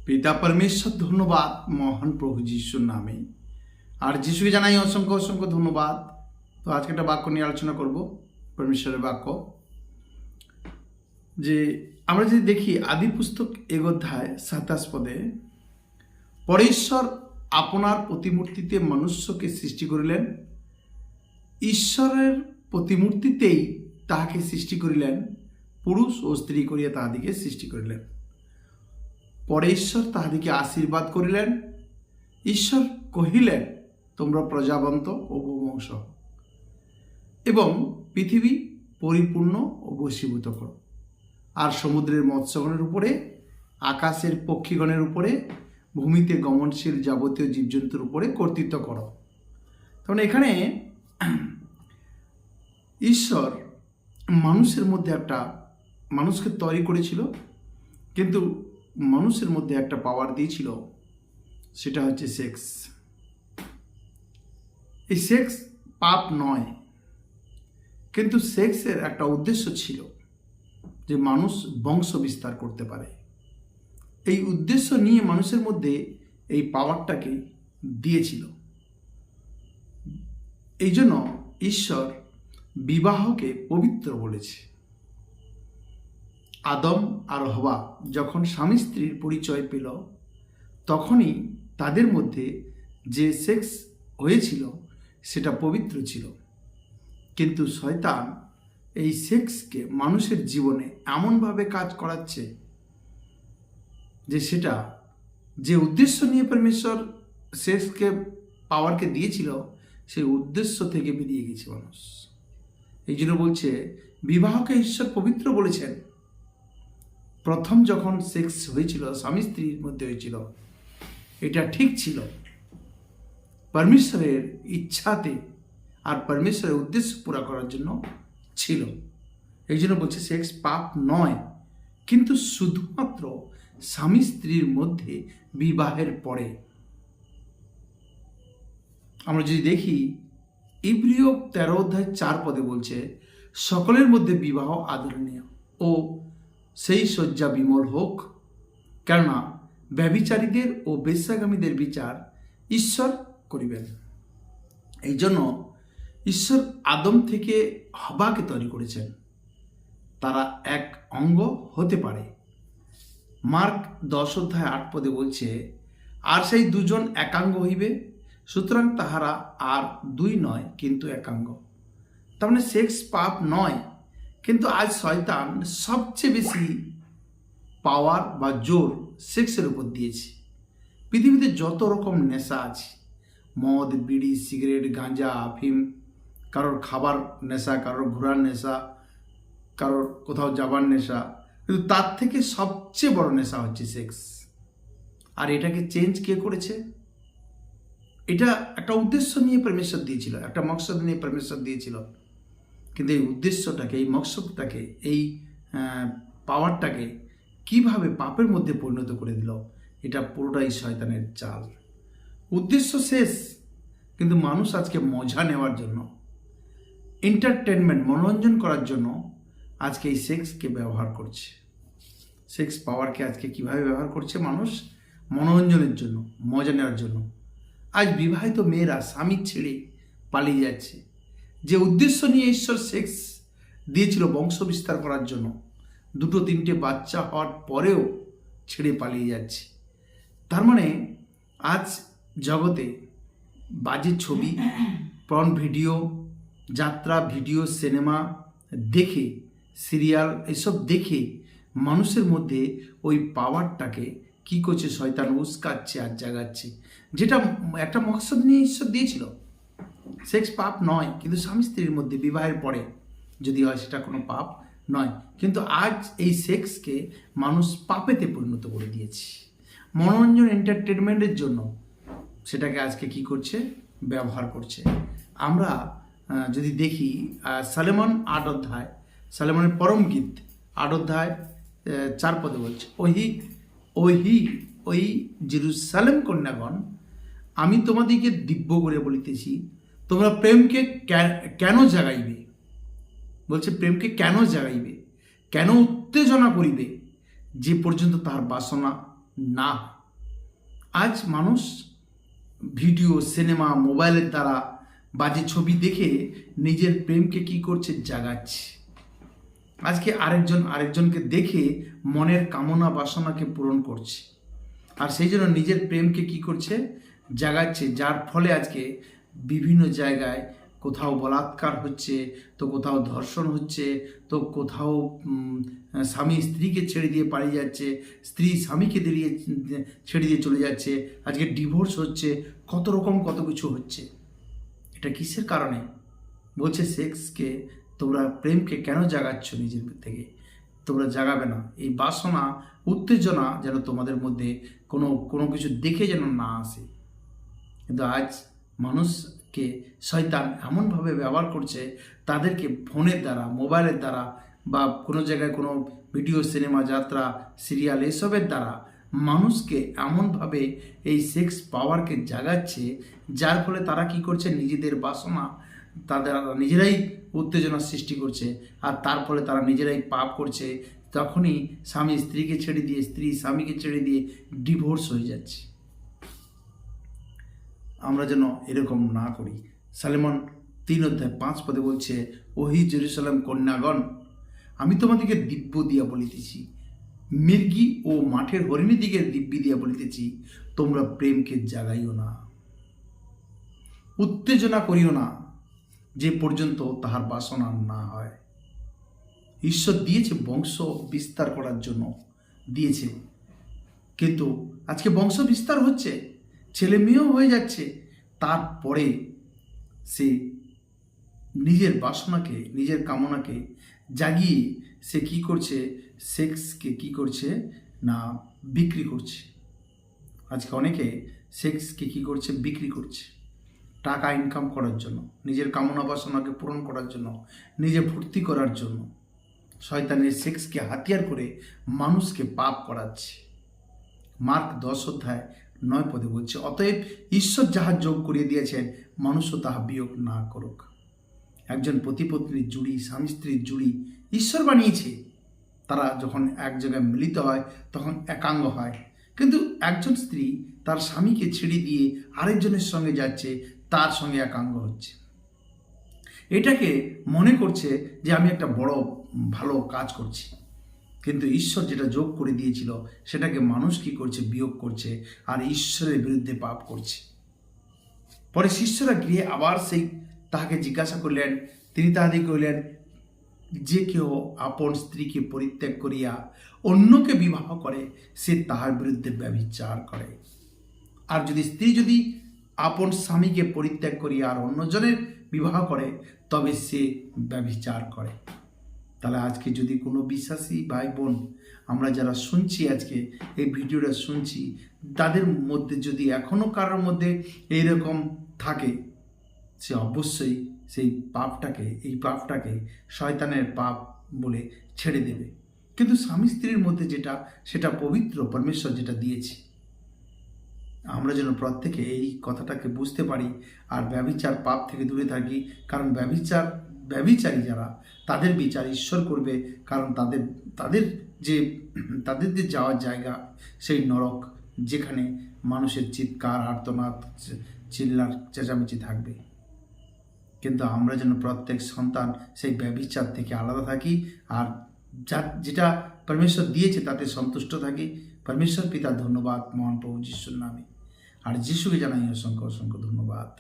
পিতা পরমেশ্বর ধন্যবাদ মহান প্রভু যিশুর নামে। আর যিশুকে জানাই অসংখ্য অসংখ্য ধন্যবাদ। তো আজকে একটা বাক্য নিয়ে আলোচনা করব, পরমেশ্বরের বাক্য। যে আমরা যদি দেখি আদি পুস্তক 1 অধ্যায় 27 পদে, পরেশ্বর আপনার প্রতিমূর্তিতে মনুষ্যকে সৃষ্টি করিলেন, ঈশ্বরের প্রতিমূর্তিতেই তাহাকে সৃষ্টি করিলেন, পুরুষ ও স্ত্রী করিয়া তাহাদিকে সৃষ্টি করিলেন। পরে ঈশ্বর তাহাদিকে আশীর্বাদ করিলেন। ঈশ্বর কহিলেন, তোমরা প্রজাবন্ত ও বহুবংশ এবং পৃথিবী পরিপূর্ণ ও বশীভূত করো, আর সমুদ্রের মৎস্যগণের উপরে, আকাশের পক্ষীগণের উপরে, ভূমিতে গমনশীল যাবতীয় জীবজন্তুর উপরে কর্তৃত্ব করো। তখন এখানে ঈশ্বর মানুষের মধ্যে মানুষকে তৈরি করেছিল, কিন্তু মানুষের মধ্যে একটা পাওয়ার দিয়েছিল, সেটা হচ্ছে সেক্স। এই সেক্স পাপ নয়, কিন্তু সেক্সের একটা উদ্দেশ্য ছিল যে মানুষ বংশ বিস্তার করতে পারে। এই উদ্দেশ্য নিয়ে মানুষের মধ্যে এই পাওয়ারটাকে দিয়েছিল। এই জন্য ঈশ্বর বিবাহকে পবিত্র বলেছে। আদম আর হওয়া যখন স্বামী স্ত্রীর পরিচয় পেল, তখনই তাদের মধ্যে যে সেক্স হয়েছিল সেটা পবিত্র ছিল। কিন্তু শয়তান এই সেক্সকে মানুষের জীবনে এমনভাবে কাজ করাচ্ছে যে সেটা যে উদ্দেশ্য নিয়ে পরমেশ্বর সেক্সকে পাওয়ারকে দিয়েছিল, সেই উদ্দেশ্য থেকে বেরিয়ে গেছে মানুষ। এই জন্য বলছে বিবাহকে ঈশ্বর পবিত্র বলেছেন। প্রথম যখন সেক্স হয়েছিল স্বামী স্ত্রীর মধ্যে হয়েছিল, এটা ঠিক ছিল পরমেশ্বরের ইচ্ছাতে, আর পরমেশ্বরের উদ্দেশ্য পুরা করার জন্য ছিল। এই জন্য বলছে সেক্স পাপ নয়, কিন্তু শুধুমাত্র স্বামী স্ত্রীর মধ্যে বিবাহের পরে। আমরা যদি দেখি ইব্রিয় 13 অধ্যায় 4 পদে বলছে, সকলের মধ্যে বিবাহ আদরণীয় ও সেই শয্যা বিমল হোক, কেননা ব্যভিচারীদের ও বেশ্যাগামীদের বিচার ঈশ্বর করিবেন। এই জন্য ঈশ্বর আদম থেকে হওয়াকে তৈরি করেছেন, তারা এক অঙ্গ হতে পারে। মার্ক 10 অধ্যায় 8 পদে বলছে, আর সেই দুজন একাঙ্গ হইবে, সুতরাং তাহারা আর দুই নয় কিন্তু একাঙ্গ। তার মানে সেক্স পাপ নয়, কিন্তু আজ শয়তান সবচেয়ে বেশি পাওয়ার বা জোর সেক্সের উপর দিয়েছে। পৃথিবীতে যত রকম নেশা আছে, মদ, বিড়ি, সিগারেট, গাঁজা, আফিম, কারোর খাবার নেশা, কারোর ঘোরার নেশা, কারোর কোথাও যাবার নেশা, কিন্তু তার থেকে সবচেয়ে বড় নেশা হচ্ছে সেক্স। আর এটাকে চেঞ্জ কে করেছে? এটা একটা উদ্দেশ্য নিয়ে পরমেশ্বর দিয়েছিল, একটা মকসদ নিয়ে পরমেশ্বর দিয়েছিল, কিন্তু এই উদ্দেশ্যটাকে, এই মকসদটাকে, এই পাওয়ারটাকে কিভাবে পাপের মধ্যে পরিণত করে দিল, এটা পুরোটাই শয়তানের চাল। উদ্দেশ্য শেষ, কিন্তু মানুষ আজকে মজা নেওয়ার জন্য, এন্টারটেনমেন্ট, মনোরঞ্জন করার জন্য আজকে এই সেক্সকে ব্যবহার করছে। সেক্স পাওয়ারকে আজকে কিভাবে ব্যবহার করছে মানুষ? মনোরঞ্জনের জন্য, মজা নেওয়ার জন্য। আজ বিবাহিত মেয়েরা স্বামী ছেড়ে পালিয়ে যাচ্ছে। যে উদ্দেশ্য নিয়ে ঈশ্বর সেক্স দিয়েছিল বংশ বিস্তার করার জন্য, 2-3টে বাচ্চা হওয়ার পরেও ছেড়ে পালিয়ে যাচ্ছে। তার মানে আজ জগতে বাজে ছবি, পর্ন ভিডিও, যাত্রা ভিডিও, সিনেমা দেখে, সিরিয়াল এসব দেখে মানুষের মধ্যে ওই পাওয়ারটাকে কি করছে শয়তান? উস্কাচ্ছে আর জাগাচ্ছে, যেটা একটা মকসদ নিয়ে ঈশ্বর দিয়েছিল। সেক্স পাপ নয়, কিন্তু স্বামী স্ত্রীর মধ্যে বিবাহের পরে যদি হয় সেটা কোনো পাপ নয়। কিন্তু আজ এই সেক্সকে মানুষ পাপেতে পরিণত করে দিয়েছে। মনোরঞ্জন, এন্টারটেনমেন্টের জন্য সেটাকে আজকে কি করছে? ব্যবহার করছে। আমরা যদি দেখি সলোমন 8 অধ্যায়, সলোমনের পরম গীত 8 অধ্যায় 4 পদে বলছে, ওই জেরুসালেম কন্যাগণ, আমি তোমাদিকে দিব্য করে বলিতেছি, তোমরা প্রেমকে কেন জাগাইবে? বলছে প্রেমকে কেন জাগাইবে, কেন উত্তেজনা করিবে, যে পর্যন্ত তাহার বাসনা না হয়। আজ মানুষ ভিডিও, সিনেমা, মোবাইলের দ্বারা বাজে ছবি দেখে নিজের প্রেমকে কি করছে, জাগাচ্ছে। আজকে আরেকজনকে দেখে মনের কামনা বাসনাকে পূরণ করছে, আর সেই জন্য নিজের প্রেমকে কি করছে, জাগাচ্ছে। যার ফলে আজকে বিভিন্ন জায়গায় কোথাও বলাৎকার হচ্ছে, তো কোথাও ধর্ষণ হচ্ছে, তো কোথাও স্বামী স্ত্রীকে ছেড়ে দিয়ে পালিয়ে যাচ্ছে, স্ত্রী স্বামীকে ছেড়ে দিয়ে চলে যাচ্ছে, আজকে ডিভোর্স হচ্ছে, কত রকম কত কিছু হচ্ছে। এটা কিসের কারণে? বলছে সেক্সকে তোমরা, প্রেমকে কেন জাগাচ্ছ নিজের থেকে? তোমরা জাগাবে না। এই বাসনা, উত্তেজনা যেন তোমাদের মধ্যে কোনো কিছু দেখে যেন না আসে। কিন্তু আজ মানুষকে শয়তান এমনভাবে ব্যবহার করছে, তাদেরকে ফোনের দ্বারা, মোবাইলের দ্বারা, বা কোনো জায়গায় কোনো ভিডিও, সিনেমা, যাত্রা, সিরিয়াল, এসবের দ্বারা মানুষকে এমনভাবে এই সেক্স পাওয়ারকে জাগাচ্ছে, যার ফলে তারা কি করছে, নিজেদের বাসনা তাদের নিজেরাই উত্তেজনার সৃষ্টি করছে, আর তার ফলে তারা নিজেরাই পাপ করছে। তখনই স্বামী স্ত্রীকে ছেড়ে দিয়ে, স্ত্রী স্বামীকে ছেড়ে দিয়ে ডিভোর্স হয়ে যাচ্ছে। আমরা যেন এরকম না করি। সলোমন 3:5 বলছে, ওহি জেরুজালেম কন্যাগণ, আমি তোমাদিকে দিব্য দিয়া বলিতেছি, মির্গি ও মাঠের হরিণী দিকে দিব্য দিয়া বলিতেছি, তোমরা প্রেমকে জাগাইও না, উত্তেজনা করিও না, যে পর্যন্ত তাহার বাসনা না হয়। ঈশ্বর দিয়েছে বংশ বিস্তার করার জন্য দিয়েছে, কিন্তু আজকে বংশ বিস্তার হচ্ছে, ছেলে মেয়েও হয়ে যাচ্ছে, তারপরে সে নিজের বাসনাকে, নিজের কামনাকে জাগিয়ে সে কি করছে, সেক্সকে কি করছে না, বিক্রি করছে। আজকে অনেকে সেক্সকে কি করছে, বিক্রি করছে, টাকা ইনকাম করার জন্য, নিজের কামনা বাসনাকে পূরণ করার জন্য, নিজে ফুর্তি করার জন্য শয়তানের সেক্সকে হাতিয়ার করে মানুষকে পাপ করাচ্ছে। মার্ক 10:9 বলছে, অতএব ঈশ্বর যাহা যোগ করিয়ে দিয়েছেন, মানুষও তাহা বিয়োগ না করুক। একজন পতিপত্নীর জুড়ি, স্বামী স্ত্রীর জুড়ি ঈশ্বর বানিয়েছে। তারা যখন এক জায়গায় মিলিত হয় তখন একাঙ্গ হয়, কিন্তু একজন স্ত্রী তার স্বামীকে ছেড়ে দিয়ে আরেকজনের সঙ্গে যাচ্ছে, তার সঙ্গে একাঙ্গ হচ্ছে। এটাকে মনে করছে যে আমি একটা বড় ভালো কাজ করছি, কিন্তু ঈশ্বর যেটা যোগ করে দিয়েছিল সেটাকে মানুষ কি করছে, বিয়োগ করছে, আর ঈশ্বরের বিরুদ্ধে পাপ করছে। পরে শিষ্যরা গিয়ে আবার সেই তাহাকে জিজ্ঞাসা করলেন, তিনি তাহাদিকে কহিলেন, যে কেউ আপন স্ত্রীকে পরিত্যাগ করিয়া অন্যকে বিবাহ করে, সে তাহার বিরুদ্ধে ব্যভিচার করে। আর স্ত্রী যদি আপন স্বামীকে পরিত্যাগ করিয়া আর অন্যজনের বিবাহ করে, তবে সে ব্যভিচার করে। তাহলে আজকে যদি কোনো বিশ্বাসী ভাই বোন, আমরা যারা শুনছি, আজকে এই ভিডিওটা শুনছি, তাদের মধ্যে যদি এখনও কারোর মধ্যে এইরকম থাকে, সে অবশ্যই সেই পাপটাকে শয়তানের পাপ বলে ছেড়ে দেবে। কিন্তু স্বামী স্ত্রীর মধ্যে যেটা, সেটা পবিত্র, পরমেশ্বর যেটা দিয়েছে। আমরা যেন প্রত্যেকে এই কথাটাকে বুঝতে পারি আর ব্যভিচার পাপ থেকে দূরে থাকি। কারণ ব্যভিচারী যারা, তাদের বিচার ঈশ্বর করবে। কারণ তাদের যে যাওয়ার জায়গা সেই নরক, যেখানে মানুষের চিৎকার, আর্তনাদ, চিল্লার চেঁচামেচি থাকবে। কিন্তু আমরা যেন প্রত্যেক সন্তান সেই ব্যভিচার থেকে আলাদা থাকি, আর যেটা পরমেশ্বর দিয়েছে তাতে সন্তুষ্ট থাকি। পরমেশ্বর পিতা ধন্যবাদ, মহান প্রভু যিশুর নামে। আর যিশুকে জানাই অসংখ্য অসংখ্য ধন্যবাদ।